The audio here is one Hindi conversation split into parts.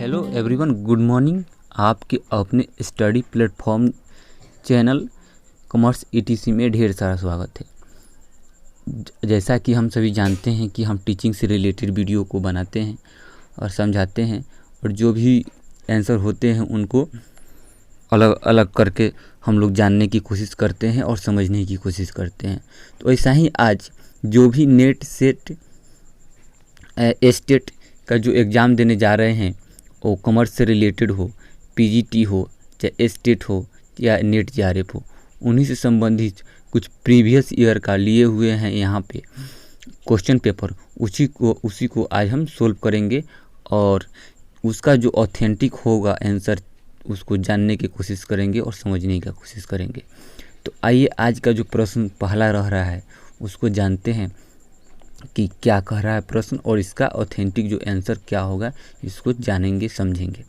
Hello everyone, good morning. आपके अपने study platform channel commerce etc में ढेर सारा स्वागत है। जैसा कि हम सभी जानते हैं कि हम टीचिंग से रिलेटेड वीडियो को बनाते हैं और समझाते हैं, और जो भी आंसर होते हैं उनको अलग अलग करके हम लोग जानने की कोशिश करते हैं और समझने की कोशिश करते हैं। तो ऐसा ही आज जो भी नेट सेट स्टेट का जो एग्ज़ाम देने जा रहे हैं, वो कॉमर्स से रिलेटेड हो, पीजीटी हो, चाहे स्टेट हो या नेट जेआरएफ हो, उन्हीं से संबंधित कुछ प्रीवियस ईयर का लिए हुए हैं यहाँ पे क्वेश्चन पेपर। उसी को आज हम सोल्व करेंगे और उसका जो ऑथेंटिक होगा आंसर, उसको जानने की कोशिश करेंगे और समझने की कोशिश करेंगे। तो आइए आज का जो प्रश्न पहला रह रहा है उसको जानते हैं कि क्या कह रहा है प्रश्न, और इसका ऑथेंटिक जो आंसर क्या होगा इसको जानेंगे समझेंगे।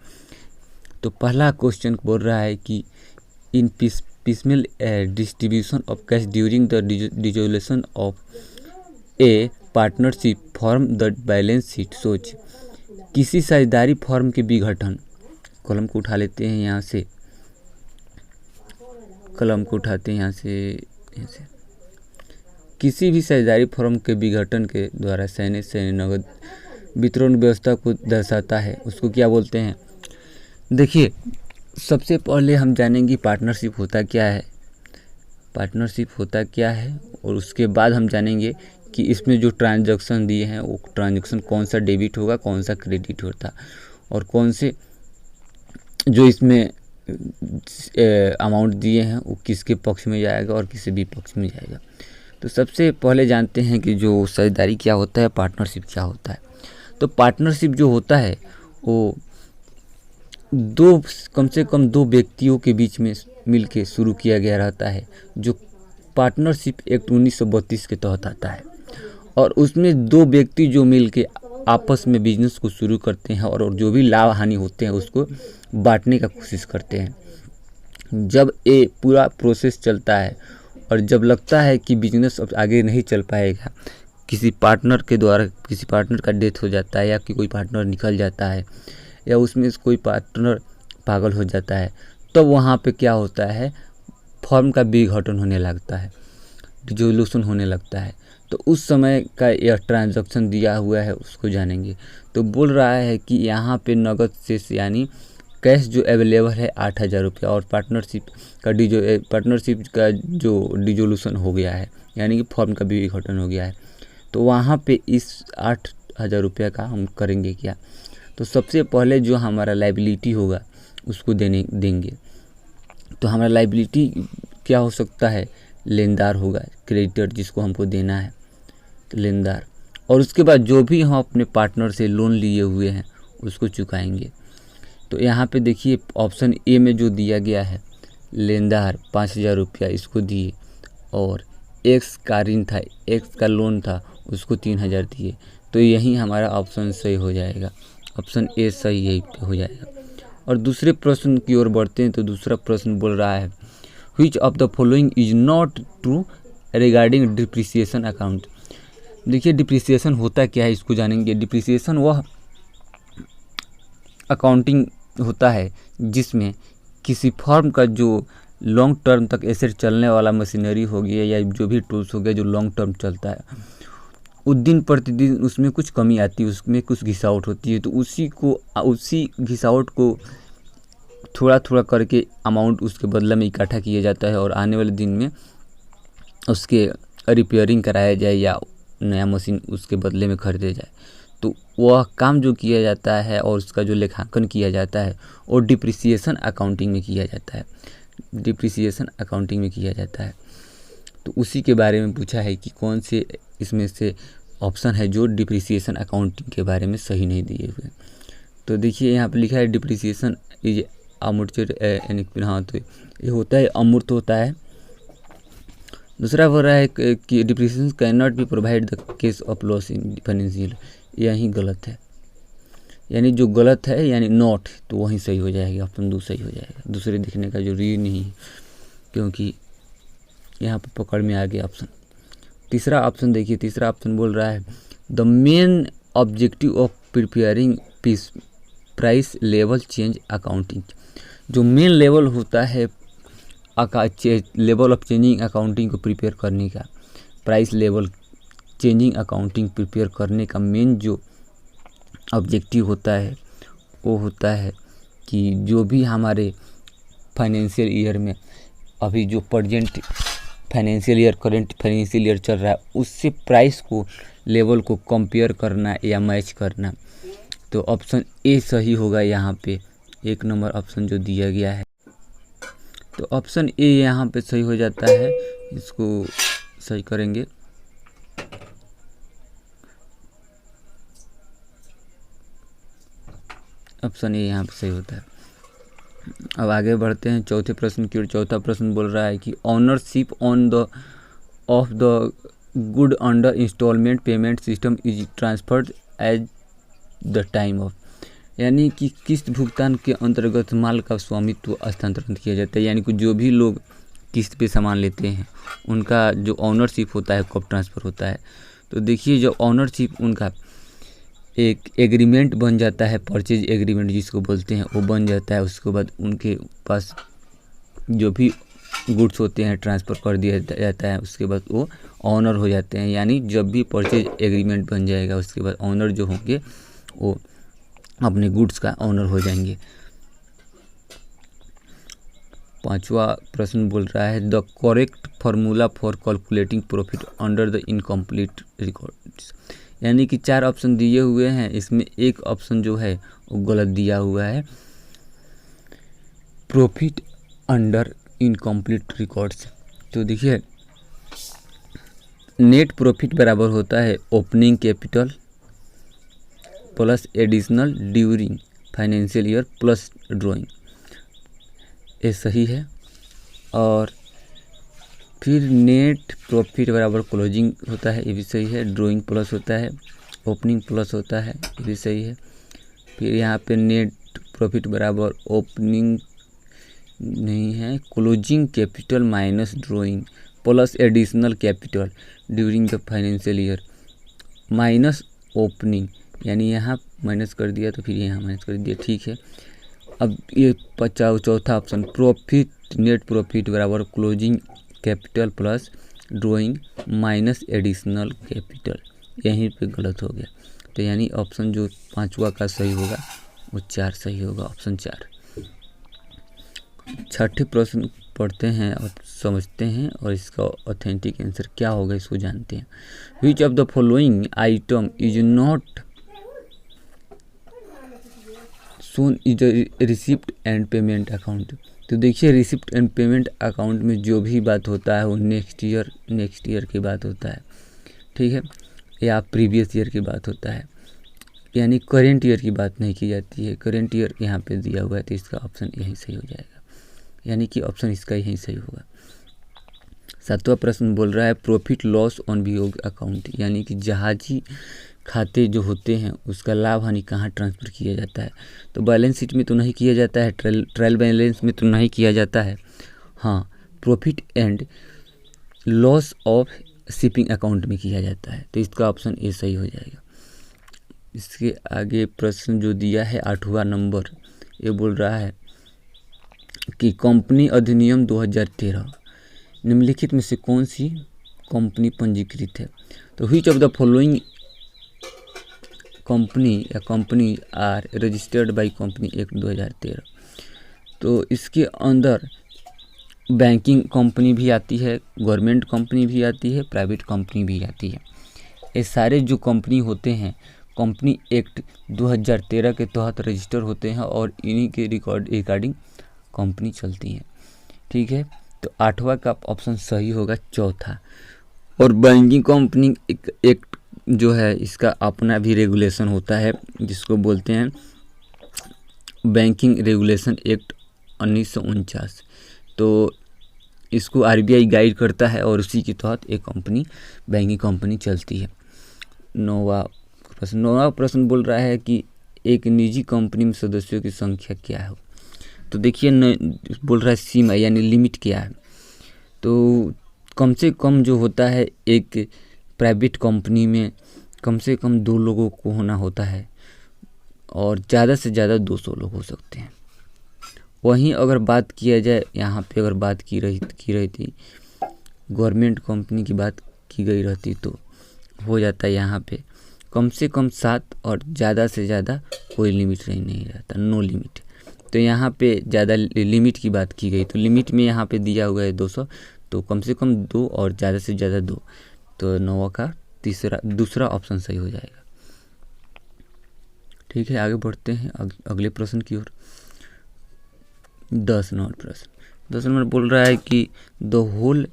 तो पहला क्वेश्चन बोल रहा है कि इन piecemeal distribution of cash during the dissolution of A partnership form the balance sheet. सोच, किसी साझेदारी फॉर्म के विघटन, कलम को उठा लेते हैं यहाँ से, कलम को उठाते हैं यहाँ से, किसी भी साझेदारी फर्म के विघटन के द्वारा सैन्य नगद वितरण व्यवस्था को दर्शाता है, उसको क्या बोलते हैं। देखिए, सबसे पहले हम जानेंगे पार्टनरशिप होता क्या है, पार्टनरशिप होता क्या है, और उसके बाद हम जानेंगे कि इसमें जो ट्रांजैक्शन दिए हैं वो ट्रांजैक्शन कौन सा डेबिट होगा, कौन सा क्रेडिट होता, और कौन से जो इसमें अमाउंट दिए हैं वो किसके पक्ष में जाएगा और किसी भी पक्ष में जाएगा। तो सबसे पहले जानते हैं कि जो साझेदारी क्या होता है, पार्टनरशिप क्या होता है। तो पार्टनरशिप जो होता है वो कम से कम दो व्यक्तियों के बीच में मिलके शुरू किया गया रहता है, जो पार्टनरशिप एक्ट 1932 के तहत आता है। और उसमें दो व्यक्ति जो मिलके आपस में बिजनेस को शुरू करते हैं और जो भी लाभ हानि होते हैं उसको बांटने का कोशिश करते हैं। जब ये पूरा प्रोसेस चलता है और जब लगता है कि बिजनेस अब आगे नहीं चल पाएगा, किसी पार्टनर के द्वारा किसी पार्टनर का डेथ हो जाता है, या कि कोई पार्टनर निकल जाता है, या उसमें से कोई पार्टनर पागल हो जाता है, तो वहाँ पे क्या होता है, फर्म का विघटन होने लगता है, डिसोल्यूशन होने लगता है। तो उस समय का यह ट्रांजैक्शन दिया हुआ है, उसको जानेंगे। तो बोल रहा है कि यहाँ पे नगद शेष यानी कैश जो अवेलेबल है 8,000 रुपया, और पार्टनरशिप का जो डिसोल्यूशन हो गया है यानी कि फर्म का भी विघटन हो गया है। तो वहाँ पे इस 8,000 रुपया का हम करेंगे क्या। तो सबसे पहले जो हमारा लायबिलिटी होगा उसको देंगे। तो हमारा लायबिलिटी क्या हो सकता है, लेनदार होगा, क्रेडिटर जिसको हमको देना है, तो लेनदार। और उसके बाद जो भी हम अपने पार्टनर से लोन लिए हुए हैं उसको चुकाएंगे। तो यहाँ पे देखिए ऑप्शन ए में जो दिया गया है, लेनदार 5,000 रुपया इसको दिए, और एक्स का ऋण था, एक्स का लोन था, उसको 3,000 दिए। तो यही हमारा ऑप्शन सही हो जाएगा, ऑप्शन ए सही यही हो जाएगा। और दूसरे प्रश्न की ओर बढ़ते हैं। तो दूसरा प्रश्न बोल रहा है, which of the following is not true regarding depreciation account. देखिए, डिप्रिसिएशन होता क्या है इसको जानेंगे। डिप्रिसिएशन वह अकाउंटिंग होता है जिसमें किसी फर्म का जो लॉन्ग टर्म तक एसेट चलने वाला मशीनरी हो गया या जो भी टूल्स हो गया जो लॉन्ग टर्म चलता है, वो दिन प्रतिदिन उसमें कुछ कमी आती है, उसमें कुछ घिसावट होती है। तो उसी घिसावट को थोड़ा थोड़ा करके अमाउंट उसके बदले में इकट्ठा किया जाता है, और आने वाले दिन में उसके रिपेयरिंग कराया जाए या नया मशीन उसके बदले में खरीदे जाए। तो वह काम जो किया जाता है और उसका जो लेखांकन किया जाता है वो डिप्रिसिएशन अकाउंटिंग में किया जाता है, डिप्रिसिएशन अकाउंटिंग में किया जाता है। तो उसी के बारे में पूछा है कि कौन से इसमें से ऑप्शन है जो डिप्रिसिएशन अकाउंटिंग के बारे में सही नहीं दिए हुए। तो देखिए यहाँ पे लिखा है डिप्रिसिएशन इज अमूर्त, हाँ तो ये होता है अमूर्त होता है। दूसरा हो रहा है कि depreciation can not be provide the case of loss in financial, यही गलत है, यानी जो गलत है यानी नॉट, तो वहीं सही हो जाएगा, ऑप्शन 2 सही हो जाएगा। दूसरे दिखने का जरूरी नहीं है क्योंकि यहाँ पर पकड़ में आ गया ऑप्शन। तीसरा ऑप्शन देखिए, तीसरा ऑप्शन बोल रहा है the main objective of preparing price level change accounting, जो मेन लेवल होता है लेवल ऑफ चेंजिंग अकाउंटिंग को प्रिपेयर करने का, price level changing accounting prepare करने का मेन जो ऑब्जेक्टिव होता है वो होता है कि जो भी हमारे फाइनेंशियल ईयर में अभी जो present financial year current financial year चल रहा है उससे प्राइस को लेवल को कंपेयर करना या मैच करना। तो ऑप्शन ए सही होगा यहाँ पे, 1 नंबर ऑप्शन जो दिया गया है। तो ऑप्शन ए यहाँ पे सही हो जाता है, इसको सही करेंगे। ऑप्शन ए यहाँ पे सही होता है। अब आगे बढ़ते हैं चौथे प्रश्न की ओर। चौथा प्रश्न बोल रहा है कि ownership of the good under installment payment system is transferred as the time of, यानी कि किस्त भुगतान के अंतर्गत माल का स्वामित्व हस्तांतरित किया जाता है। यानी कि जो भी लोग किस्त पे सामान लेते हैं उनका जो ऑनरशिप होता है कब ट्रांसफ़र होता है। तो देखिए जो ऑनरशिप उनका एक एग्रीमेंट बन जाता है, परचेज एग्रीमेंट जिसको बोलते हैं, वो बन जाता है। उसके बाद उनके पास जो भी गुड्स होते हैं ट्रांसफ़र कर दिया जाता है, उसके बाद वो ऑनर हो जाते हैं। यानी जब भी परचेज एग्रीमेंट बन जाएगा उसके बाद ऑनर जो होंगे वो अपने गुड्स का ऑनर हो जाएंगे। पांचवा प्रश्न बोल रहा है the correct formula for calculating profit under the incomplete records, यानी कि 4 ऑप्शन दिए हुए हैं, इसमें एक ऑप्शन जो है वो गलत दिया हुआ है, प्रॉफिट अंडर इनकम्प्लीट रिकॉर्ड्स। तो देखिए नेट प्रॉफिट बराबर होता है opening capital plus additional during financial year plus drawing, ये सही है। और फिर नेट प्रॉफिट बराबर क्लोजिंग होता है, ये भी सही है। ड्राइंग प्लस होता है, ओपनिंग प्लस होता है, ये भी सही है। फिर यहाँ पे नेट प्रॉफिट बराबर ओपनिंग नहीं है, closing capital minus drawing plus additional capital during the financial year minus opening, यानी यहाँ माइनस कर दिया तो फिर यहाँ माइनस कर दिया, ठीक है। अब ये चौथा ऑप्शन प्रॉफिट नेट प्रॉफिट बराबर closing capital plus drawing minus additional capital, यहीं पे गलत हो गया। तो यानी ऑप्शन जो 5वां का सही होगा वो 4 सही होगा, ऑप्शन 4। छठे प्रश्न पढ़ते हैं और समझते हैं और इसका ऑथेंटिक आंसर क्या होगा इसको जानते हैं। Which of the following item is not shown is receipt and payment account. तो देखिए रिसिप्ट एंड पेमेंट अकाउंट में जो भी बात होता है वो नेक्स्ट ईयर की बात होता है, ठीक है, या प्रीवियस ईयर की बात होता है, यानी करेंट ईयर की बात नहीं की जाती है। करेंट ईयर यहाँ पे दिया हुआ है तो इसका ऑप्शन यहीं सही हो जाएगा, यानी कि ऑप्शन इसका यहीं सही होगा। 7वां प्रश्न बोल रहा है प्रॉफिट लॉस ऑन वियोग अकाउंट, यानी कि जहाजी खाते जो होते हैं उसका लाभ हानि कहाँ ट्रांसफ़र किया जाता है। तो बैलेंस शीट में तो नहीं किया जाता है, ट्रायल बैलेंस में तो नहीं किया जाता है, हाँ profit and loss of shipping account में किया जाता है। तो इसका ऑप्शन ए सही हो जाएगा। इसके आगे प्रश्न जो दिया है 8वां नंबर, ये बोल रहा है कि कंपनी अधिनियम 2013 निम्नलिखित में से कौन सी कंपनी पंजीकृत है। तो which of the following company are registered by company act 2013। तो इसके अंदर बैंकिंग कंपनी भी आती है, गवर्नमेंट कंपनी भी आती है, प्राइवेट कंपनी भी आती है। ये सारे जो कंपनी होते हैं कंपनी एक्ट 2013 के तहत रजिस्टर होते हैं और इन्हीं के रिगार्डिंग कंपनी चलती है, ठीक है। तो 8वां का ऑप्शन सही होगा, चौथा। और बैंकिंग कंपनी एक्ट जो है इसका अपना भी रेगुलेशन होता है जिसको बोलते हैं बैंकिंग रेगुलेशन एक्ट 1949। तो इसको आरबीआई गाइड करता है और उसी के तहत एक कंपनी बैंकिंग कंपनी चलती है। 9वां प्रश्न बोल रहा है कि एक निजी कंपनी में सदस्यों की संख्या क्या है। तो देखिए बोल रहा है सीमा यानी लिमिट क्या है। तो कम से कम जो होता है एक प्राइवेट कंपनी में कम से कम 2 लोगों को होना होता है और ज़्यादा से ज़्यादा 200 लोग हो सकते हैं। वहीं अगर बात किया जाए, यहाँ पे अगर बात की रही थी गवर्नमेंट कंपनी की बात की गई रहती तो हो जाता है यहाँ पे कम से कम 7 और ज़्यादा से ज़्यादा कोई लिमिट नहीं रहता, नो लिमिट। तो यहाँ पे ज़्यादा लिमिट की बात की गई तो लिमिट में यहाँ पे दिया हुआ है 200, तो कम से कम 2 और ज़्यादा से ज़्यादा 2, तो 9 का दूसरा ऑप्शन सही हो जाएगा। ठीक है, आगे बढ़ते हैं अगले प्रश्न की ओर। 10 नंबर प्रश्न 10 नंबर बोल रहा है कि the whole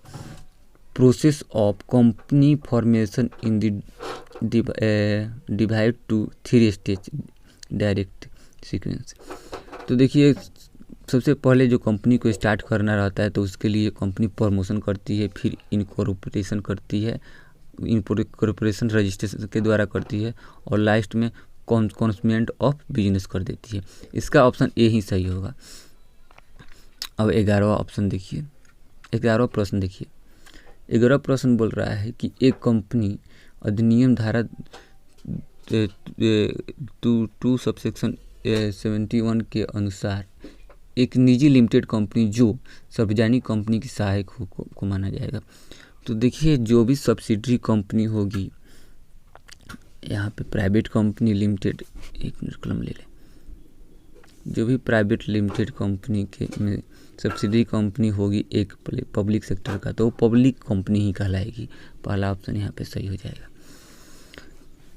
process of company formation in divide to 3 stage direct sequence. तो देखिए, सबसे पहले जो कंपनी को स्टार्ट करना रहता है तो उसके लिए कंपनी प्रमोशन करती है, फिर इनकॉर्पोरेशन करती है, इनकॉर्पोरेशन रजिस्ट्रेशन के द्वारा करती है और लास्ट में कॉन्समेंट ऑफ बिजनेस कर देती है। इसका ऑप्शन ए ही सही होगा। अब 11वां ऑप्शन देखिए, 11वां प्रश्न देखिए। 11वां प्रश्न बोल रहा है कि एक कंपनी अधिनियम धारा 2 सबसेक्शन 71 के अनुसार एक निजी लिमिटेड कंपनी जो सार्वजनिक कंपनी की सहायक को माना जाएगा। तो देखिए, जो भी सब्सिडरी कंपनी होगी, यहाँ पे प्राइवेट कंपनी लिमिटेड, एक मिनट कलम ले लें, जो भी प्राइवेट लिमिटेड कंपनी के में सब्सिडरी कंपनी होगी एक पब्लिक सेक्टर का, तो वो पब्लिक कंपनी ही कहलाएगी। पहला ऑप्शन यहाँ पे सही हो जाएगा।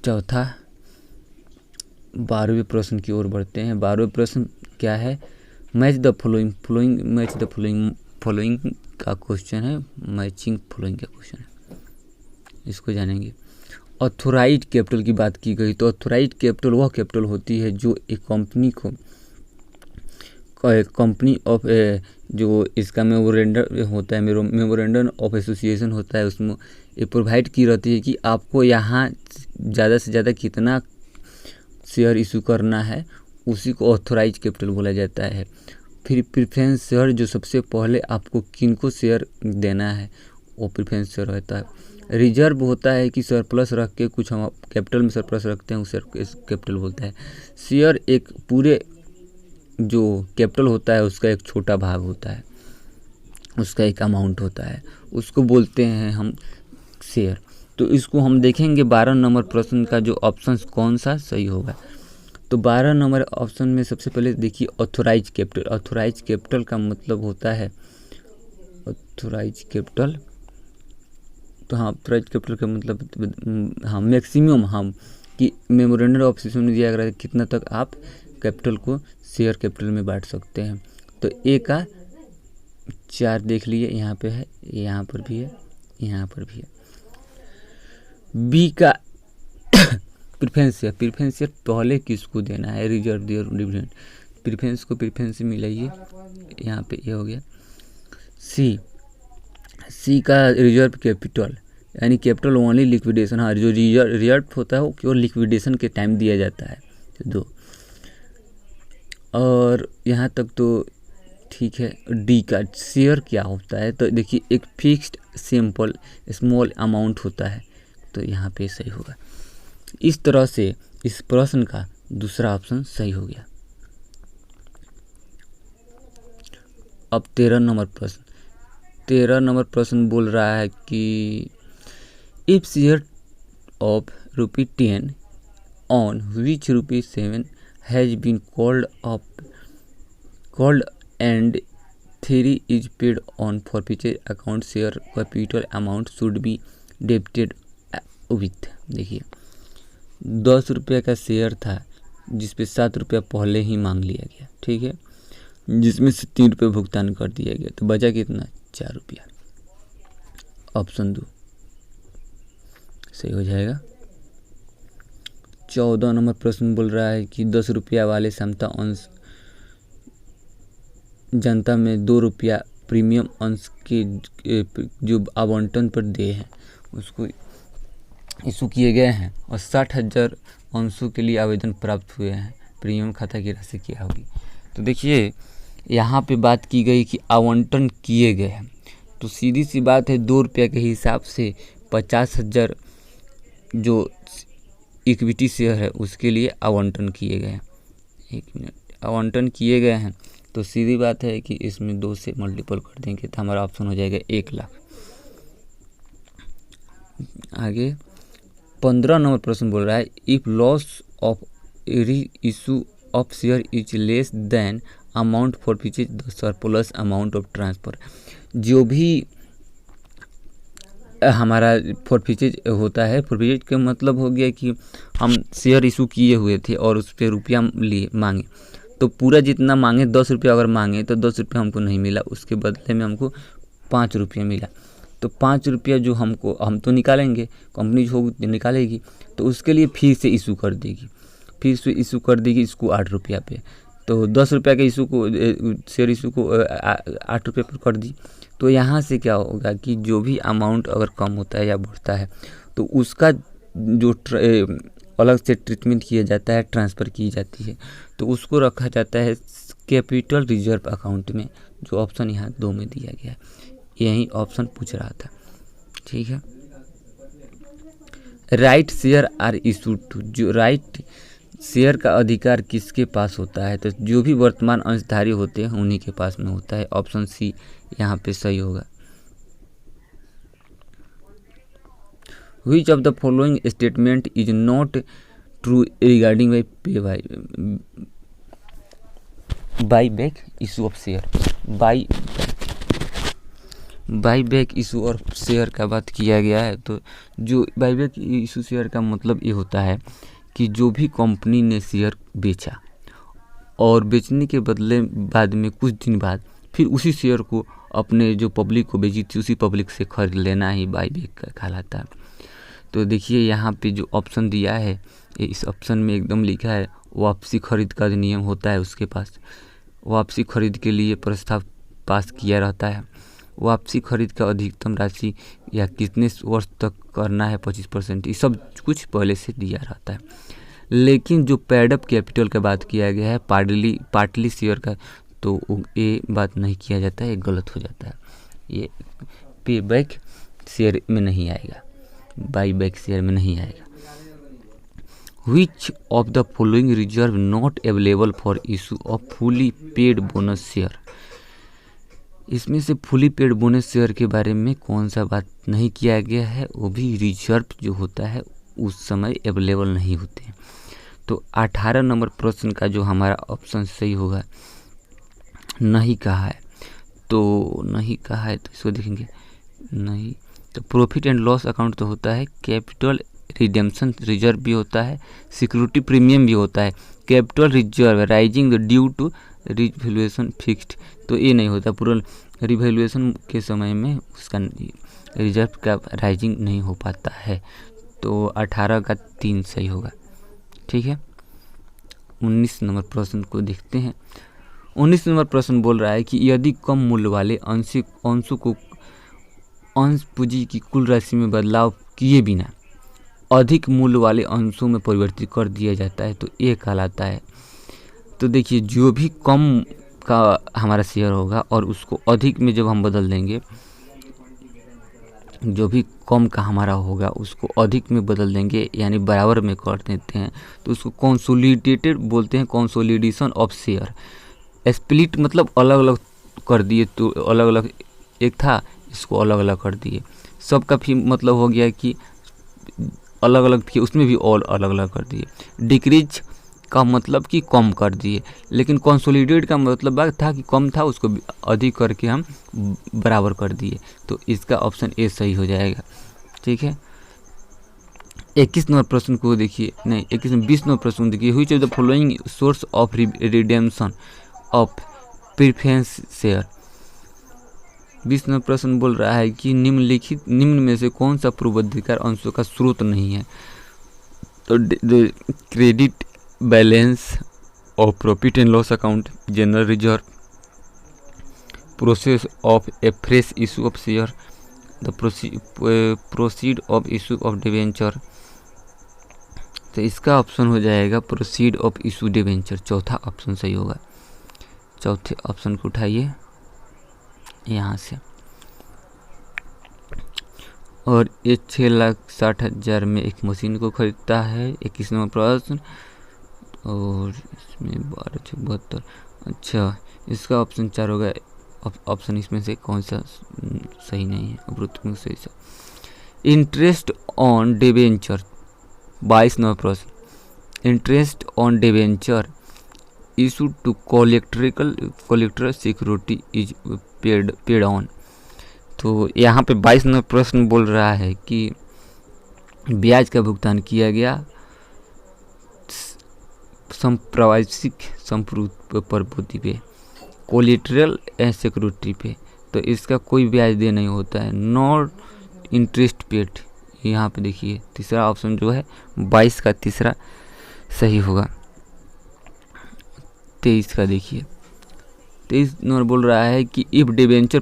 चौथा 12वें प्रश्न की ओर बढ़ते हैं। 12वें प्रश्न क्या है? मैच द फॉलोइंग का क्वेश्चन है, मैचिंग फॉलोइंग का क्वेश्चन है, इसको जानेंगे। ऑथोराइज कैपिटल की बात की गई तो ऑथोराइज कैपिटल वह कैपिटल होती है जो एक कंपनी को कंपनी ऑफ जो इसका मेमोरेंडम होता है, मेमोरेंडम ऑफ एसोसिएशन होता है, उसमें ये प्रोवाइड की रहती है कि आपको यहाँ ज़्यादा से ज़्यादा कितना शेयर इशू करना है, उसी को ऑथोराइज कैपिटल बोला जाता है। फिर प्रेफरेंस शेयर, जो सबसे पहले आपको किनको शेयर देना है वो प्रेफरेंस शेयर रहता है। रिजर्व होता है कि सरप्लस रख के कुछ हम कैपिटल में सरप्लस रखते हैं, उसे कैपिटल बोलता है। शेयर एक पूरे जो कैपिटल होता है उसका एक छोटा भाग होता है, उसका एक अमाउंट होता है, उसको बोलते हैं हम शेयर। तो इसको हम देखेंगे 12 नंबर प्रश्न का जो ऑप्शन कौन सा सही होगा। तो 12 नंबर ऑप्शन में सबसे पहले देखिए ऑथोराइज कैपिटल। ऑथोराइज कैपिटल का मतलब होता है ऑथोराइज कैपिटल, तो हाँ ऑथोराइज कैपिटल का मतलब हाँ मैक्सिमम हम कि मेमोरेंडम ऑफ एसोसिएशन में दिया गया है कितना तक आप कैपिटल को शेयर कैपिटल में बांट सकते हैं। तो ए का 4 देख लिए, यहाँ पे है, यहाँ पर भी है, यहाँ पर भी है। बी का प्रेफरेंस शेयर पहले किसको देना है, रिजर्व डिविडेंड, प्रेफरेंस को प्रेफरेंस से मिलाइए, यहाँ पे ये हो गया। सी का रिजर्व कैपिटल यानी कैपिटल ओनली लिक्विडेशन, हाँ जो रिजर्व होता है वो केवल लिक्विडेशन के टाइम दिया जाता है, तो 2। और यहाँ तक तो ठीक है। डी का शेयर क्या होता है, तो देखिए एक फिक्स्ड सिंपल स्मॉल अमाउंट होता है, तो यहाँ पे सही होगा। इस तरह से इस प्रश्न का दूसरा ऑप्शन सही हो गया। अब 13 नंबर प्रश्न। 13 नंबर प्रश्न बोल रहा है कि if share of ₹10 on which ₹7 has been called and 3 is paid on forfeiture account, share capital amount should be debited with. देखिए 10 रुपये का शेयर था जिस पे 7 रुपया पहले ही मांग लिया गया, ठीक है, जिसमें से 3 रुपये भुगतान कर दिया गया, तो बचा कितना, 4 रुपया। ऑप्शन 2 सही हो जाएगा। 14 नंबर प्रश्न बोल रहा है कि 10 रुपया वाले समता अंश जनता में 2 रुपया प्रीमियम अंश के जो आवंटन पर दे हैं उसको इशू किए गए हैं और 60,000 अंशों के लिए आवेदन प्राप्त हुए हैं, प्रीमियम खाता की राशि क्या होगी। तो देखिए यहाँ पे बात की गई कि आवंटन किए गए हैं, तो सीधी सी बात है 2 रुपये के हिसाब से 50,000 जो इक्विटी शेयर है उसके लिए आवंटन किए गए हैं। 1 मिनट, आवंटन किए गए हैं तो सीधी बात है कि इसमें 2 से मल्टीपल कर देंगे तो हमारा ऑप्शन हो जाएगा 1 लाख। आगे 15 नंबर प्रश्न बोल रहा है इफ़ लॉस ऑफ री issue of share is less than amount for which is the surplus amount of transfer. जो भी हमारा फॉरफिचेज होता है, फॉरफिचेज का मतलब हो गया कि हम शेयर इशू किए हुए थे और उस पर रुपया लिए मांगे, तो पूरा जितना मांगे 10 रुपया अगर मांगे तो 10 रुपया हमको नहीं मिला, उसके बदले में हमको 5 रुपया मिला। तो 5 रुपया जो हम तो निकालेंगे, कंपनी जो होगी निकालेगी, तो उसके लिए फिर से इशू कर देगी, इसको 8 रुपया पे। तो 10 रुपया के इशू को शेयर इशू को 8 रुपये पर कर दी। तो यहाँ से क्या होगा कि जो भी अमाउंट अगर कम होता है या बढ़ता है तो उसका जो अलग से ट्रीटमेंट किया जाता है, ट्रांसफ़र की जाती है, तो उसको रखा जाता है कैपिटल रिजर्व अकाउंट में, जो ऑप्शन यहाँ 2 में दिया गया है। यही ऑप्शन पूछ रहा था, ठीक है। Right share are issued to, जो राइट शेयर का अधिकार किसके पास होता है, तो जो भी वर्तमान अंशधारी होते हैं उन्हीं के पास में होता है। ऑप्शन सी यहाँ पे सही होगा। Which of the following statement is not true regarding buyback issue of share? Buyback issue और शेयर का बात किया गया है, तो जो बाईबैक इशू शेयर का मतलब ये होता है कि जो भी कंपनी ने शेयर बेचा और बेचने के बदले बाद में कुछ दिन बाद फिर उसी शेयर को अपने जो पब्लिक को बेची थी उसी पब्लिक से खरीद लेना ही बाईबैक का कहलाता है। तो देखिए यहाँ पे जो ऑप्शन दिया है, इस ऑप्शन में एकदम लिखा है वापसी खरीद का नियम होता है उसके पास, वापसी खरीद के लिए प्रस्ताव पास किया रहता है। वापसी खरीद का अधिकतम राशि या कितने वर्ष तक करना है 25%, ये सब कुछ पहले से दिया रहता है। लेकिन जो पेड अप कैपिटल का बात किया गया है पार्टली शेयर का, तो ये बात नहीं किया जाता है, ये गलत हो जाता है। ये पे बैक शेयर में नहीं आएगा, बाई बैक शेयर में नहीं आएगा। विच of the following reserve not available for issue of fully paid bonus share, इसमें से फुली पेड बोनस शेयर के बारे में कौन सा बात नहीं किया गया है, वो भी रिजर्व जो होता है उस समय अवेलेबल नहीं होते हैं। तो 18 नंबर प्रश्न का जो हमारा ऑप्शन सही होगा, नहीं कहा है, तो नहीं कहा है तो इसको देखेंगे नहीं। तो प्रॉफिट एंड लॉस अकाउंट तो होता है, कैपिटल रिडेम्पशन रिजर्व भी होता है, सिक्योरिटी प्रीमियम भी होता है, capital reserve rising due to revaluation fixed, तो ये नहीं होता। पूरा रिवैल्यूएशन के समय में उसका रिजर्व का राइजिंग नहीं हो पाता है। तो 18 का 3 सही होगा, ठीक है। 19 नंबर प्रश्न को देखते हैं। 19 नंबर प्रश्न बोल रहा है कि यदि कम मूल्य वाले अंशों को अंश पूंजी की कुल राशि में बदलाव किए बिना अधिक मूल्य वाले अंशों में परिवर्तित कर दिया जाता है तो ये कहलाता है। तो देखिए जो भी कम का हमारा शेयर होगा और उसको अधिक में जब हम बदल देंगे, जो भी कम का हमारा होगा उसको अधिक में बदल देंगे यानी बराबर में कर देते हैं, तो उसको कंसोलिडेटेड बोलते हैं, कंसोलिडेशन ऑफ शेयर। स्प्लिट मतलब अलग अलग कर दिए, तो अलग अलग एक था इसको अलग अलग कर दिए। सबका भी मतलब हो गया कि अलग अलग थी उसमें भी और अलग अलग कर दिए। डिक्रीज का मतलब कि कम कर दिए, लेकिन कंसोलिडेट का मतलब था कि कम था उसको अधिक करके हम बराबर कर दिए। तो इसका ऑप्शन ए सही हो जाएगा, ठीक है। 21 नंबर प्रश्न को देखिए, नहीं 20 नंबर प्रश्न देखिए। Which of the following source of redemption of preference share. 20 number प्रश्न बोल रहा है कि निम्न में से कौन सा पूर्वाधिकार अंशों का स्रोत नहीं है। तो credit balance of profit and loss account, general reserve, process of A fresh issue of share, the proceed of issue of debenture. तो इसका ऑप्शन हो जाएगा प्रोसीड ऑफ इशू डिवेंचर, चौथा ऑप्शन सही होगा। चौथे ऑप्शन को उठाइए यहाँ से। और ये 6,60,000 में एक मशीन को खरीदता है। 21 नंबर प्रश्न, और इसमें 12,72। अच्छा, इसका ऑप्शन 4 होगा। ऑप्शन इसमें से कौन सा सही नहीं है? अवरुद्ध सही सा। इंटरेस्ट ऑन डिबेंचर, 22 नंबर प्रश्न, interest on debenture issued to collector security is paid on. तो यहाँ पे 22 नंबर प्रश्न बोल रहा है कि ब्याज का भुगतान किया गया संप्रावासिक संप्रभुति पे, कोलेटरल एंड सिक्योरिटी पे, तो इसका कोई ब्याज दे नहीं होता है, नॉट इंटरेस्ट पेड। यहाँ पे देखिए तीसरा ऑप्शन जो है 22 का तीसरा सही होगा। 23 का देखिए, 23 नंबर बोल रहा है कि if debenture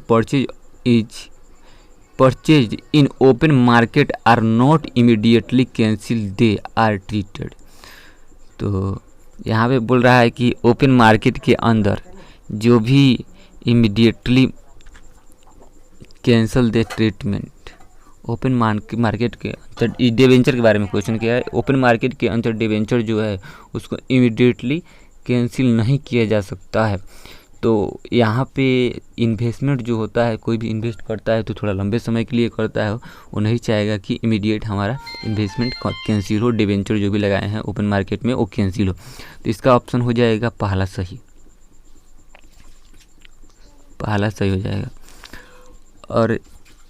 purchase in open market are not immediately cancel they are treated. तो यहाँ पे बोल रहा है कि ओपन मार्केट के अंदर जो भी इमीडिएटली कैंसल दे ट्रीटमेंट, ओपन मार्केट के अंदर डिबेंचर के बारे में क्वेश्चन किया है। ओपन मार्केट के अंदर डिबेंचर जो है उसको इमीडिएटली कैंसिल नहीं किया जा सकता है। तो यहाँ पे इन्वेस्टमेंट जो होता है, कोई भी इन्वेस्ट करता है तो थोड़ा लंबे समय के लिए करता है, वो नहीं चाहेगा कि इमीडिएट हमारा इन्वेस्टमेंट कैंसिल हो, डिबेंचर जो भी लगाए हैं ओपन मार्केट में वो कैंसिल हो। तो इसका ऑप्शन हो जाएगा पहला सही, पहला सही हो जाएगा। और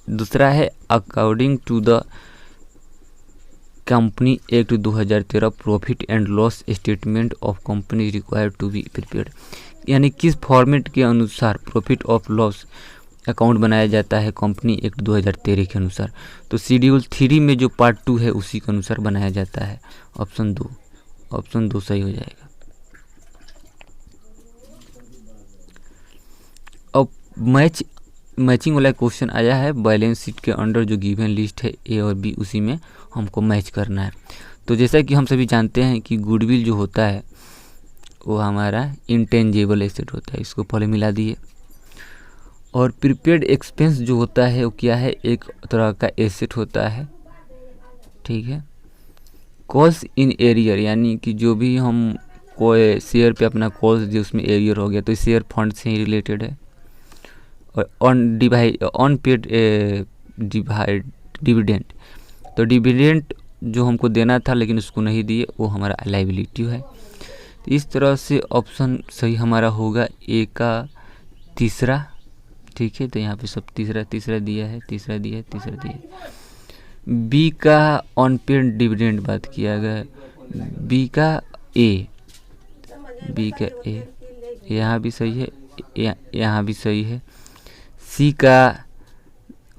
दूसरा है according to the company act 2013 profit and loss statement of company required to be prepared, यानी किस फॉर्मेट के अनुसार प्रॉफिट ऑफ लॉस अकाउंट बनाया जाता है कंपनी एक्ट 2013 के अनुसार। तो शेड्यूल 3 में जो पार्ट 2 है उसी के अनुसार बनाया जाता है। ऑप्शन 2, ऑप्शन 2 सही हो जाएगा। अब मैचिंग वाला क्वेश्चन आया है, बैलेंस शीट के अंडर जो गिवन लिस्ट है ए और बी, उसी में हमको मैच करना है। तो जैसा कि हम सभी जानते हैं कि गुडविल जो होता है वो हमारा इंटेंजिबल एसेट होता है, इसको पहले मिला दिए। और प्रीपेड एक्सपेंस जो होता है वो क्या है, एक तरह का एसेट होता है, ठीक है। कॉस्ट इन एरियर, यानी कि जो भी हम कोई शेयर पे अपना कॉस्ट जो उसमें एरियर हो गया तो शेयर फंड से ही रिलेटेड है। और ऑन पेड डिविडेंड, तो डिविडेंड जो हमको देना था लेकिन उसको नहीं दिए, वो हमारा लायबिलिटी है। तो इस तरह से ऑप्शन सही हमारा होगा ए का तीसरा, ठीक है। तो यहाँ पे सब तीसरा दिया है, तीसरा दिया है। बी का ऑन पेड डिविडेंड बात किया गया, बी का ए यहाँ भी सही है, यहाँ भी सही है। सी का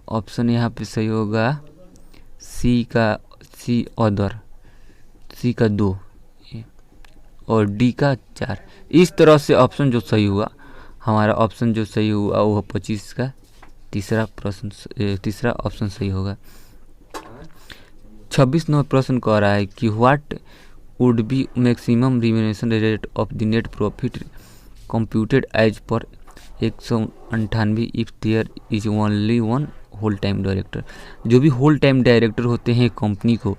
ऑप्शन यहाँ पे सही होगा, सी अदर, सी का 2 और डी का 4। इस तरह से ऑप्शन जो सही हुआ, हमारा ऑप्शन जो सही हुआ वो 25 का तीसरा ऑप्शन सही होगा। 26 नंबर प्रश्न कह रहा है कि what would be maximum remuneration rate of the net profit computed as per 198 if there is only one whole time director. जो भी होल टाइम डायरेक्टर होते हैं कंपनी को,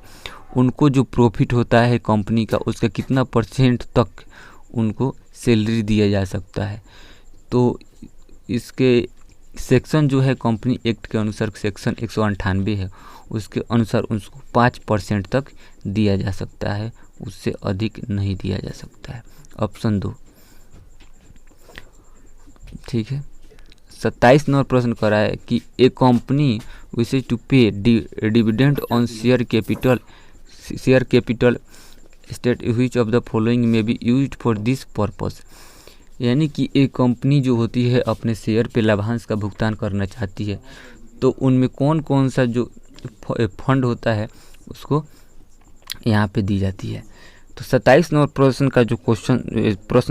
उनको जो प्रॉफिट होता है कंपनी का, उसका कितना % तक उनको सैलरी दिया जा सकता है। तो इसके सेक्शन जो है कंपनी एक्ट के अनुसार सेक्शन 198 है, उसके अनुसार उसको 5% तक दिया जा सकता है, उससे अधिक नहीं दिया जा सकता है। ऑप्शन 2, ठीक है। 27 नंबर प्रश्न कर रहा है कि a company wishes to pay dividend on share capital state which of the following may be used for this purpose, यानी कि एक कंपनी जो होती है अपने शेयर पे लाभांश का भुगतान करना चाहती है, तो उनमें कौन कौन सा जो फंड होता है उसको यहाँ पे दी जाती है। तो 27 नंबर प्रश्न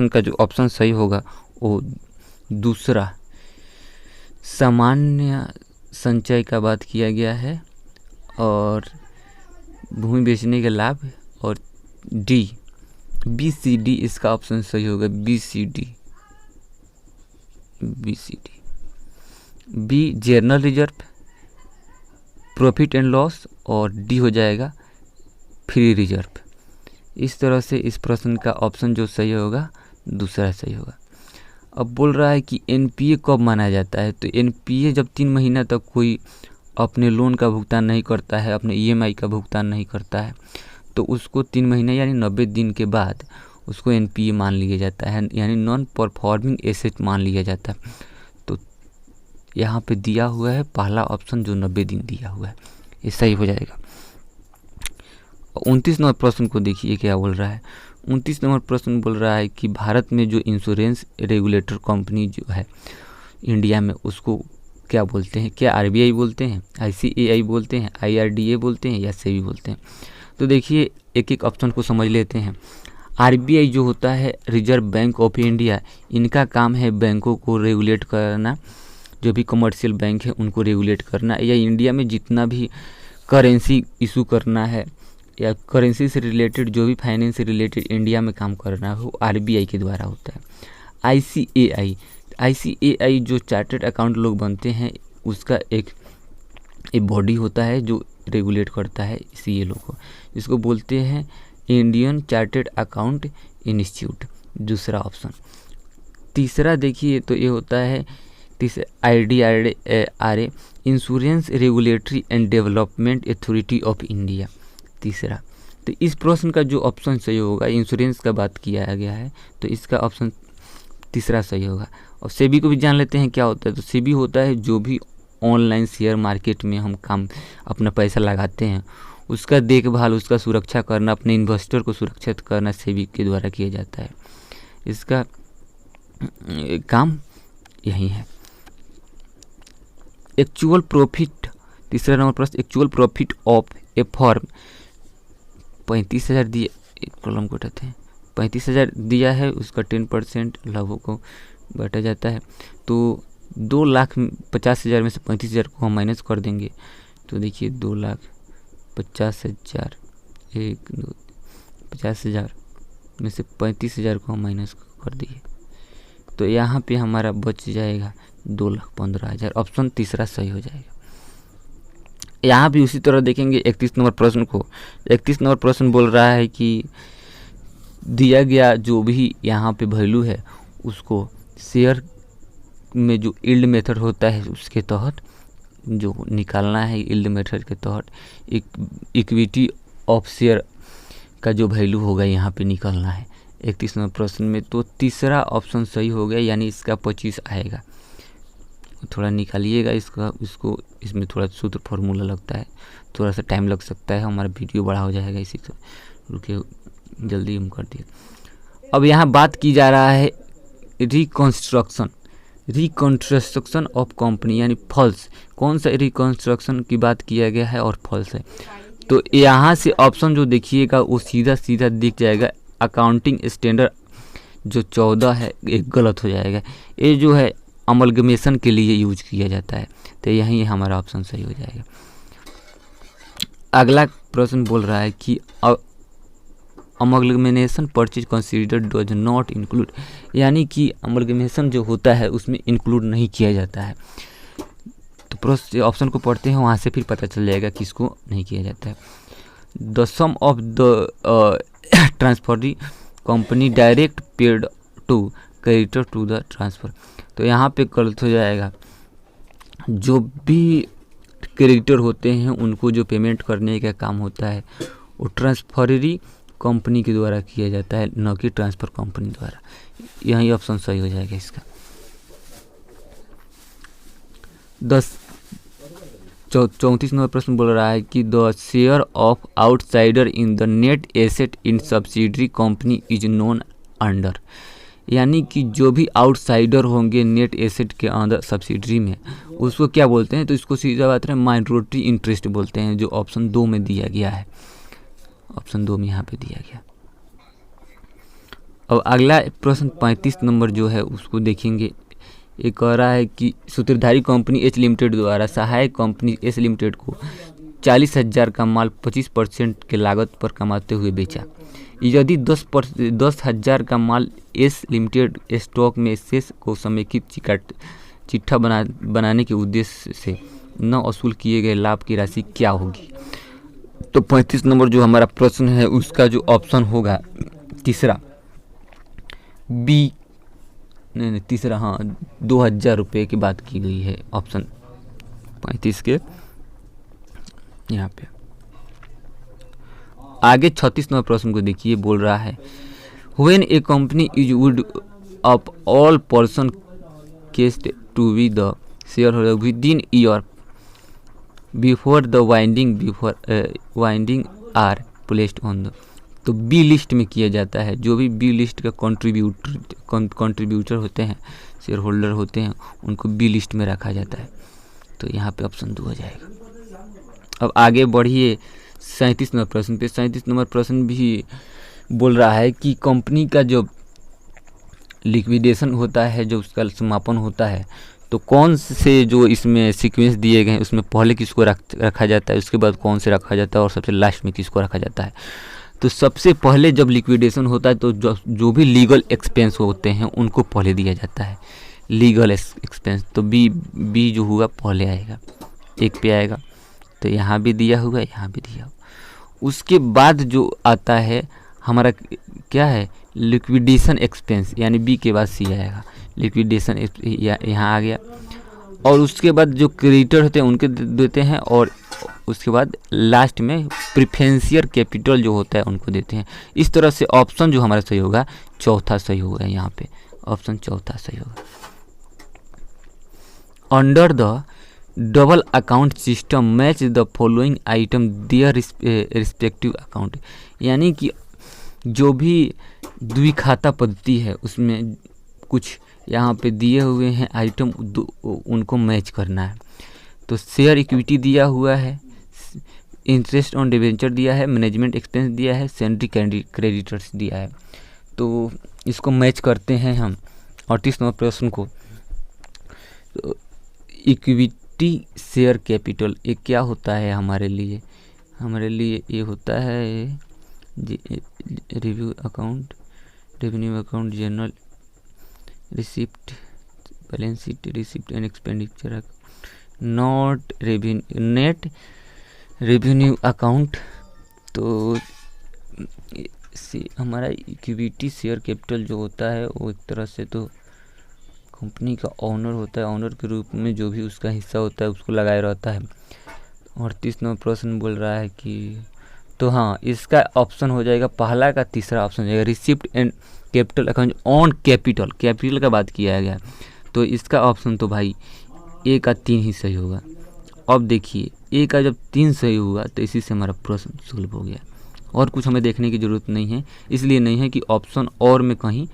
का जो ऑप्शन सही होगा वो दूसरा, सामान्य संचय का बात किया गया है, और भूमि बेचने के लाभ, और BCD इसका ऑप्शन सही होगा, BCD। B general reserve, profit and loss, और डी हो जाएगा फ्री रिजर्व। इस तरह से इस प्रश्न का ऑप्शन जो सही होगा दूसरा सही होगा। अब बोल रहा है कि एनपीए कब माना जाता है, तो एनपीए जब 3 महीना तक कोई अपने लोन का भुगतान नहीं करता है, अपने ईएमआई का भुगतान नहीं करता है, तो उसको 3 महीने यानी 90 दिन के बाद उसको एनपीए मान लिया जाता है, यानी नॉन परफॉर्मिंग एसेट मान लिया जाता है। तो यहाँ पे दिया हुआ है पहला ऑप्शन जो 90 दिन दिया हुआ है, ये सही हो जाएगा। 29 नंबर प्रश्न को देखिए क्या बोल रहा है। 29 नंबर प्रश्न बोल रहा है कि भारत में जो इंश्योरेंस रेगुलेटर कंपनी जो है इंडिया में, उसको क्या बोलते हैं? क्या आरबीआई बोलते हैं, आईसीएआई बोलते हैं, आईआरडीए बोलते हैं, या सेबी बोलते हैं? तो देखिए एक एक ऑप्शन को समझ लेते हैं। आरबीआई जो होता है रिजर्व बैंक ऑफ इंडिया, इनका काम है बैंकों को रेगुलेट करना, जो भी कमर्शियल बैंक है उनको रेगुलेट करना, या इंडिया में जितना भी करेंसी इशू करना है या करेंसी से रिलेटेड जो भी फाइनेंस से रिलेटेड इंडिया में काम करना है वो आरबीआई के द्वारा होता है। आईसीएआई जो चार्टर्ड अकाउंट लोग बनते हैं उसका एक बॉडी होता है जो रेगुलेट करता है सीए लोग को, इसको बोलते हैं इंडियन चार्टर्ड अकाउंट इंस्टीट्यूट, दूसरा ऑप्शन। तीसरा देखिए तो ये होता है IRDAI, insurance regulatory and development authority of India, तीसरा। तो इस प्रश्न का जो ऑप्शन सही होगा, इंश्योरेंस का बात किया गया है तो इसका ऑप्शन तीसरा सही होगा। और सेबी को भी जान लेते हैं क्या होता है। तो सेबी होता है जो भी ऑनलाइन शेयर मार्केट में हम काम अपना पैसा लगाते हैं उसका देखभाल, उसका सुरक्षा करना, अपने इन्वेस्टर को सुरक्षित करना सेबी के द्वारा किया जाता है। इसका काम यही है। एक्चुअल प्रॉफिट, तीसरा नंबर प्रश्न, actual profit of A firm 35,000 दिए, एक कॉलम को उठाते हैं, 35,000 दिया है, उसका 10% लाभों को बांटा जाता है। तो 2,50,000 में से 35,000 को हम माइनस कर देंगे। तो देखिए 2,50,000 50,000 में से 35,000 को हम माइनस कर दिए तो यहाँ पे हमारा बच जाएगा 2,15,000। ऑप्शन तीसरा सही हो जाएगा। यहाँ भी उसी तरह देखेंगे 31 नंबर प्रश्न को। 31 नंबर प्रश्न बोल रहा है कि दिया गया जो भी यहाँ पे वैल्यू है उसको शेयर में जो यील्ड मेथड होता है उसके तहत जो निकालना है, यील्ड मेथड के तहत इक्विटी ऑफ शेयर का जो वैल्यू होगा यहाँ पे निकालना है 31 नंबर प्रश्न में। तो तीसरा ऑप्शन सही हो गया, यानी इसका 25 आएगा। थोड़ा निकालिएगा इसको इसमें थोड़ा सूत्र फार्मूला लगता है, थोड़ा सा टाइम लग सकता है, हमारा वीडियो बड़ा हो जाएगा, इसी से रुके जल्दी हम कर दिए। अब यहाँ बात की जा रहा है रिकंस्ट्रक्शन ऑफ कंपनी, यानी फॉल्स। कौन सा रिकंस्ट्रक्शन की बात किया गया है और फॉल्स है। तो यहाँ से ऑप्शन जो देखिएगा वो सीधा दिख जाएगा। अकाउंटिंग स्टैंडर्ड जो 14 है एक गलत हो जाएगा। ये जो है अमलगमेशन के लिए यूज किया जाता है, तो यही हमारा ऑप्शन सही हो जाएगा। अगला प्रश्न बोल रहा है कि amalgamation purchase considered does not include, यानी कि अमलगमेशन जो होता है उसमें इंक्लूड नहीं किया जाता है। तो प्रश्न ऑप्शन को पढ़ते हैं, वहाँ से फिर पता चल जाएगा किसको नहीं किया जाता है। The sum of the transferee company direct paid to creditor to the transfer, तो यहाँ पे गलत हो जाएगा। जो भी क्रेडिटर होते हैं उनको जो पेमेंट करने का काम होता है वो ट्रांसफरी कंपनी के द्वारा किया जाता है, न कि ट्रांसफर कंपनी द्वारा। यही ऑप्शन सही हो जाएगा इसका। 34 नंबर प्रश्न बोल रहा है कि the share of outsider in the net asset in subsidiary company is known under, यानी कि जो भी आउटसाइडर होंगे नेट एसेट के अंदर सब्सिडरी में उसको क्या बोलते हैं। तो इसको सीधा बात है माइनॉरिटी इंटरेस्ट बोलते हैं, जो ऑप्शन 2 में दिया गया है। ऑप्शन 2 में यहाँ पे दिया गया। अब अगला प्रश्न 35 नंबर जो है उसको देखेंगे। ये कह रहा है कि सूत्रधारी कंपनी एच लिमिटेड द्वारा सहायक कंपनी एस लिमिटेड को 40,000 का माल 25% के लागत पर कमाते हुए बेचा। यदि 10,000 का माल एस लिमिटेड स्टॉक में शेष को समेकित चिट्ठा बनाने के उद्देश्य से न वसूल किए गए लाभ की राशि क्या होगी। तो 35 नंबर जो हमारा प्रश्न है उसका जो ऑप्शन होगा तीसरा बी, नहीं तीसरा, हाँ 2000 रुपये की बात की गई है ऑप्शन 35 के यहाँ पे। आगे 36 नंबर प्रश्न को देखिए, बोल रहा है when a company is wound of all person ceased to be the share holder within year before the winding are placed on the. तो बी लिस्ट में किया जाता है, जो भी बी लिस्ट का कंट्रीब्यूटर होते हैं, शेयर होल्डर होते हैं, उनको बी लिस्ट में रखा जाता है। तो यहाँ पे ऑप्शन 2 हो जाएगा। अब आगे बढ़िए 37 नंबर प्रश्न पे। 37 नंबर प्रश्न भी बोल रहा है कि कंपनी का जो लिक्विडेशन होता है, जो उसका समापन होता है, तो कौन से जो इसमें सीक्वेंस दिए गए हैं उसमें पहले किसको रखा जाता है, उसके बाद कौन से रखा जाता है और सबसे लास्ट में किसको रखा जाता है। तो सबसे पहले जब लिक्विडेशन होता है तो जो भी लीगल एक्सपेंस होते हैं उनको पहले दिया जाता है, लीगल एक्सपेंस। तो बी जो हुआ पहले आएगा, एक पे आएगा। तो यहाँ भी दिया हुआ, यहाँ भी दिया हुआ। उसके बाद जो आता है हमारा क्या है, लिक्विडेशन एक्सपेंस, यानी बी के बाद सी आएगा, लिक्विडेशन यहाँ आ गया। और उसके बाद जो क्रेडिटर होते हैं उनके देते हैं, और उसके बाद लास्ट में प्रिफरेंशियल कैपिटल जो होता है उनको देते हैं। इस तरह से ऑप्शन जो हमारा सही होगा चौथा सही होगा, यहाँ पे ऑप्शन चौथा सही होगा। Under the double account system match the following item their respective account, यानी कि जो भी द्विखाता पद्धति है उसमें कुछ यहाँ पे दिए हुए हैं आइटम, उनको मैच करना है। तो शेयर इक्विटी दिया हुआ है, इंटरेस्ट ऑन डिवेंचर दिया है, मैनेजमेंट एक्सपेंस दिया है, सैलरी क्रेडिटर्स दिया है। तो इसको मैच करते हैं हम 38 नंबर प्रश्न को। तो इक्विटी शेयर कैपिटल ये क्या होता है हमारे लिए ये होता है review account, revenue account, general receipt, balance sheet, receipt and expenditure, net revenue account. तो हमारा इक्विटी शेयर कैपिटल जो होता है वो एक तरह से तो कंपनी का ऑनर होता है, ऑनर के रूप में जो भी उसका हिस्सा होता है उसको लगाए रहता है। 38 नंबर प्रश्न बोल रहा है कि तो हाँ इसका ऑप्शन हो जाएगा पहला का तीसरा ऑप्शन हो जाएगा, receipt and capital account on capital का बात किया गया। तो इसका ऑप्शन तो भाई ए का 3 ही सही होगा। अब देखिए ए का जब 3 सही हुआ तो इसी से हमारा प्रश्न सुलभ हो गया, और कुछ हमें देखने की ज़रूरत नहीं है। इसलिए नहीं है कि ऑप्शन और में कहीं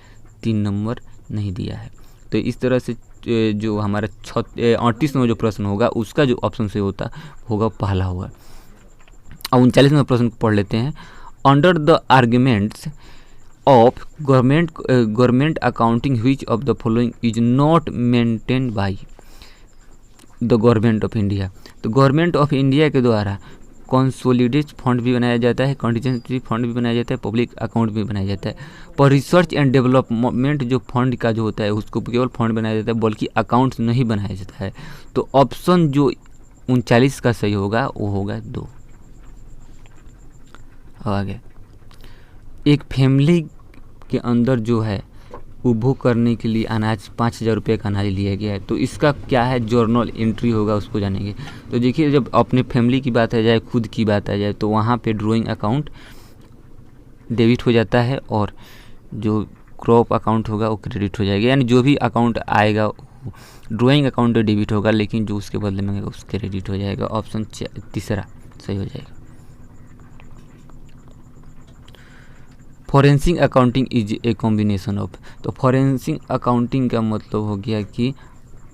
3 नंबर नहीं दिया है। तो इस तरह से जो हमारा 38 में जो प्रश्न होगा उसका जो ऑप्शन से होगा पहला होगा। अब 39 में प्रश्न पढ़ लेते हैं। Under the arguments of government accounting which of the following is not maintain by the government of India. तो गवर्नमेंट ऑफ इंडिया के द्वारा कंसोलिडेट फंड भी बनाया जाता है, कंटीजेंसी फंड भी बनाया जाता है, पब्लिक अकाउंट भी बनाया जाता है। पर रिसर्च एंड डेवलपमेंट जो फंड का जो होता है उसको केवल फंड बनाया जाता है, बल्कि अकाउंट नहीं बनाया जाता है। तो ऑप्शन जो 39 का सही होगा वो होगा 2। आगे एक फैमिली के अंदर जो है उपभोग करने के लिए अनाज 5000 रुपये का अनाज लिया गया है। तो इसका क्या है जर्नल एंट्री होगा उसको जानेंगे। तो देखिए जब अपने फैमिली की बात आ जाए, खुद की बात आ जाए, तो वहाँ पे ड्राइंग अकाउंट डेबिट हो जाता है और जो क्रॉप अकाउंट होगा वो क्रेडिट हो जाएगा। यानी जो भी अकाउंट आएगा ड्राइंग अकाउंट डेबिट होगा, लेकिन जो उसके बदले में उस क्रेडिट हो जाएगा। ऑप्शन तीसरा सही हो जाएगा। Forensic accounting is a combination of. तो फॉरेंसिक अकाउंटिंग का मतलब हो गया कि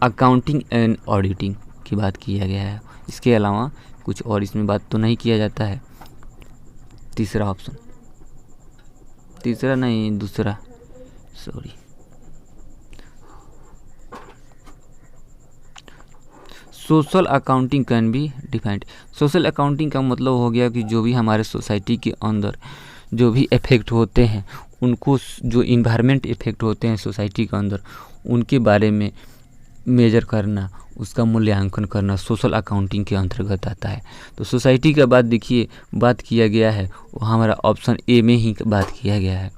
अकाउंटिंग एंड ऑडिटिंग की बात किया गया है, इसके अलावा कुछ और इसमें बात तो नहीं किया जाता है। तीसरा ऑप्शन, तीसरा नहीं दूसरा, sorry. Social accounting can be defined. Social accounting का मतलब हो गया कि जो भी हमारे सोसाइटी के अंदर जो भी इफेक्ट होते हैं, उनको जो इन्वायरमेंट इफेक्ट होते हैं सोसाइटी के अंदर, उनके बारे में मेजर करना, उसका मूल्यांकन करना सोशल अकाउंटिंग के अंतर्गत आता है। तो सोसाइटी का बात किया गया है वो हमारा ऑप्शन ए में ही बात किया गया है।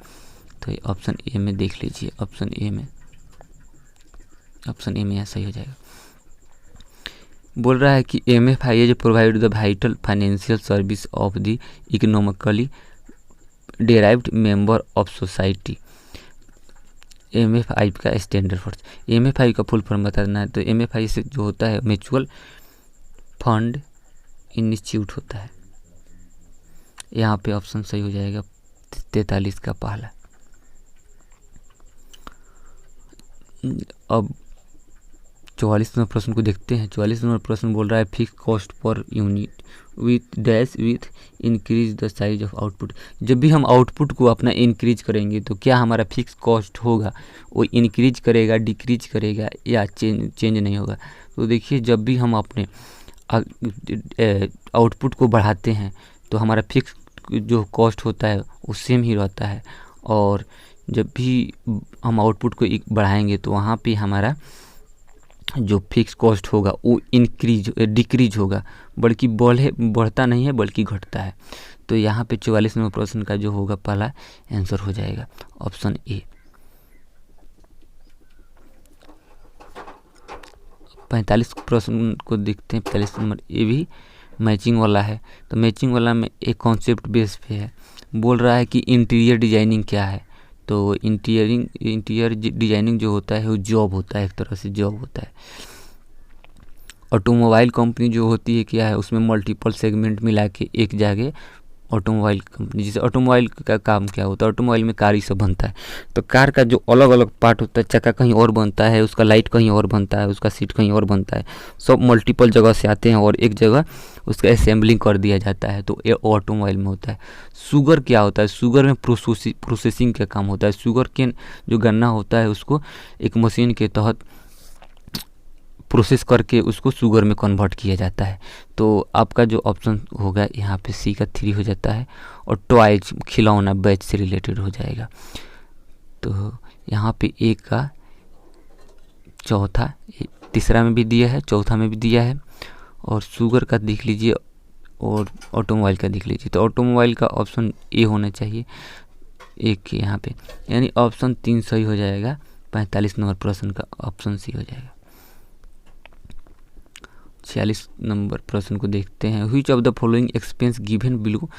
तो ऑप्शन ए में देख लीजिए, ऑप्शन ए में ऐसा ही हो जाएगा। बोल रहा है कि MFI provide the vital financial service of the economically derived member of society. MFI का स्टैंडर्ड फॉर MFI का फुल फॉर्म बताना है। तो MFI से जो होता है म्यूचुअल फंड इंस्टीट्यूट होता है। यहाँ पे ऑप्शन सही हो जाएगा 43 का पहला। अब 44 नंबर प्रश्न को देखते हैं। 44 नंबर प्रश्न बोल रहा है fix cost per unit with dash with increase the size of output. जब भी हम आउटपुट को अपना इंक्रीज करेंगे तो क्या हमारा फिक्स कॉस्ट होगा वो इंक्रीज करेगा, डिक्रीज करेगा या चेंज नहीं होगा। तो देखिए जब भी हम अपने आउटपुट को बढ़ाते हैं तो हमारा फिक्स जो कॉस्ट होता है वो सेम ही रहता है, और जब भी हम आउटपुट को बढ़ाएंगे तो वहाँ पे हमारा जो फिक्स कॉस्ट होगा वो डिक्रीज होगा, बल्कि बढ़ता नहीं है बल्कि घटता है। तो यहाँ पे 44 नंबर प्रश्न का जो होगा पहला आंसर हो जाएगा ऑप्शन ए। 45 प्रश्न को देखते हैं। 45 नंबर ये भी मैचिंग वाला है। तो मैचिंग वाला में एक कॉन्सेप्ट बेस पे है। बोल रहा है कि इंटीरियर डिजाइनिंग क्या है। तो इंटीरियर डिजाइनिंग जो होता है वो जॉब होता है, एक तरह से जॉब होता है। ऑटोमोबाइल कंपनी जो होती है क्या है, उसमें मल्टीपल सेगमेंट मिला के एक जगह ऑटोमोबाइल कंपनी, जैसे ऑटोमोबाइल का काम क्या होता है, ऑटोमोबाइल में कार ही सब बनता है। तो कार का जो अलग अलग पार्ट होता है, चक्का कहीं और बनता है, उसका लाइट कहीं और बनता है, उसका सीट कहीं और बनता है, सब मल्टीपल जगह से आते हैं और एक जगह उसका असेंबलिंग कर दिया जाता है। तो ये ऑटोमोबाइल में होता है। शुगर क्या होता है, शुगर में प्रोसेसिंग का काम होता है। शुगर केन जो गन्ना होता है उसको एक मशीन के तहत प्रोसेस करके उसको शुगर में कन्वर्ट किया जाता है। तो आपका जो ऑप्शन होगा यहाँ पे सी का 3 हो जाता है, और टॉयज खिलौना बैच से रिलेटेड हो जाएगा। तो यहाँ पे ए का चौथा, तीसरा में भी दिया है, चौथा में भी दिया है, और शुगर का देख लीजिए और ऑटोमोबाइल का देख लीजिए। तो ऑटोमोबाइल का ऑप्शन ए होना चाहिए एक यहाँ पे, यानी ऑप्शन 3 सही हो जाएगा। 45 नंबर प्रश्न का ऑप्शन सी हो जाएगा। 46 नंबर प्रश्न को देखते हैं। Which of the following expense given below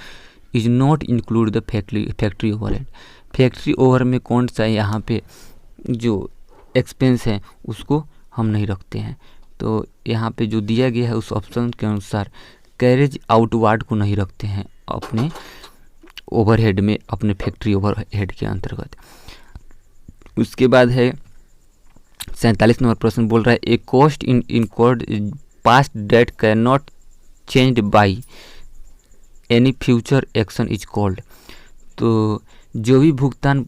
is not include the factory overhead. Factory over में कौन सा यहाँ पे जो एक्सपेंस है उसको हम नहीं रखते हैं। तो यहाँ पे जो दिया गया है उस ऑप्शन के अनुसार कैरेज आउटवार्ड को नहीं रखते हैं अपने ओवरहेड में, अपने फैक्ट्री ओवरहेड के अंतर्गत। उसके बाद है 47 नंबर प्रश्न बोल रहा है a cost incurred past date can not changed by any future action is called. तो जो भी भुगतान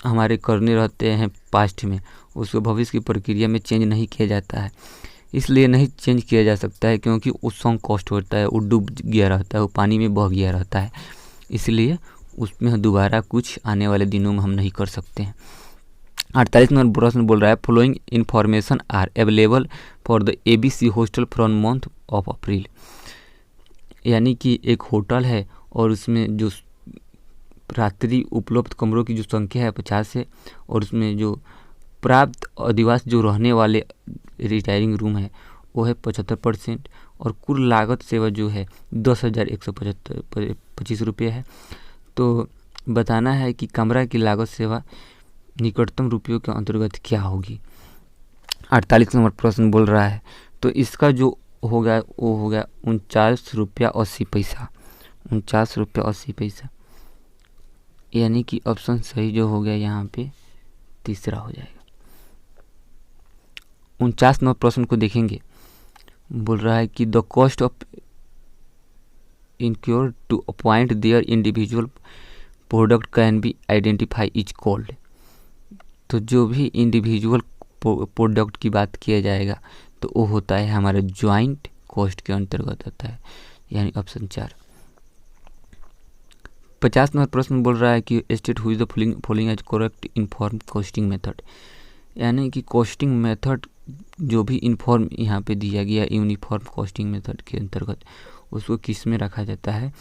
हमारे करने रहते हैं पास्ट में, उसको भविष्य की प्रक्रिया में चेंज नहीं किया जाता है। इसलिए नहीं चेंज किया जा सकता है क्योंकि वो सॉन्ग कॉस्ट होता है, वो डूब गया रहता है, वो पानी में बह गया रहता है, इसलिए उसमें दोबारा कुछ आने वाले दिनों में हम नहीं कर सकते हैं। 48 नंबर प्रश्न बोल रहा है following information are available for the ABC hostel from month of April. यानी कि एक होटल है और उसमें जो रात्रि उपलब्ध कमरों की जो संख्या है 50 है, और उसमें जो प्राप्त अधिवास जो रहने वाले रिटायरिंग रूम है वो है 75%, और कुल लागत सेवा जो है 10,125 रुपये है। तो बताना है कि कमरा की लागत सेवा निकटतम रुपयों के अंतर्गत क्या होगी। 48 नंबर प्रश्न बोल रहा है तो इसका जो होगा वो होगा 49 रुपया 80 पैसा, 49 रुपया 80 पैसा, यानी कि ऑप्शन सही जो हो गया यहाँ पे तीसरा हो जाएगा। 49 नंबर प्रश्न को देखेंगे। बोल रहा है कि the cost of incur to appoint there individual product can be identify is called. तो जो भी इंडिविजुअल प्रोडक्ट की बात किया जाएगा तो वो होता है हमारे ज्वाइंट कॉस्ट के अंतर्गत आता है, यानी ऑप्शन 4। 50 नंबर प्रश्न बोल रहा है कि स्टेट हुई the following as correct uniform costing method. यानी कि कॉस्टिंग मेथड जो भी इन्फॉर्म यहाँ पे दिया गया यूनिफॉर्म कॉस्टिंग मेथड के अंतर्गत उसको किस में रखा जाता है।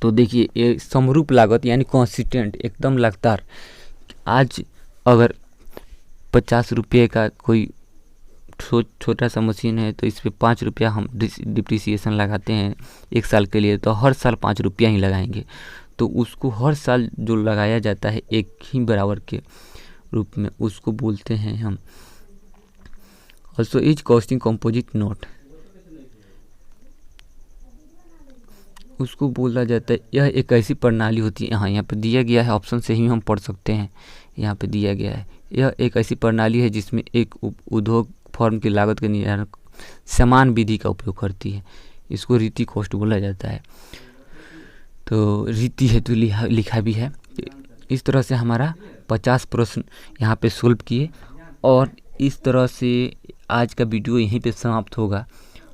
तो देखिए ये समरूप लागत यानी कॉन्सिस्टेंट एकदम लगातार। आज अगर 50 रुपये का कोई छोटा सा मशीन है तो इस पर 5 रुपया हम डिप्रिसिएशन लगाते हैं 1 साल के लिए, तो हर साल 5 रुपया ही लगाएंगे। तो उसको हर साल जो लगाया जाता है एक ही बराबर के रूप में उसको बोलते हैं हम। Also is costing composite note, उसको बोला जाता है। यह एक ऐसी प्रणाली होती है, यहाँ पे दिया गया है, ऑप्शन से ही हम पढ़ सकते हैं। यहाँ पे दिया गया है, यह एक ऐसी प्रणाली है जिसमें एक उद्योग फर्म की लागत के निर्धारण समान विधि का उपयोग करती है। इसको रीति कॉस्ट बोला जाता है। तो रीति हेतु लिखा भी है। इस तरह से हमारा 50 प्रश्न यहाँ पे सोल्व किए और इस तरह से आज का वीडियो यहीं पे समाप्त होगा।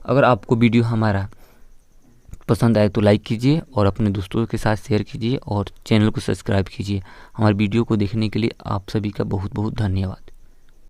अगर आपको वीडियो हमारा पसंद आए तो लाइक कीजिए और अपने दोस्तों के साथ शेयर कीजिए और चैनल को सब्सक्राइब कीजिए। हमारे वीडियो को देखने के लिए आप सभी का बहुत बहुत धन्यवाद।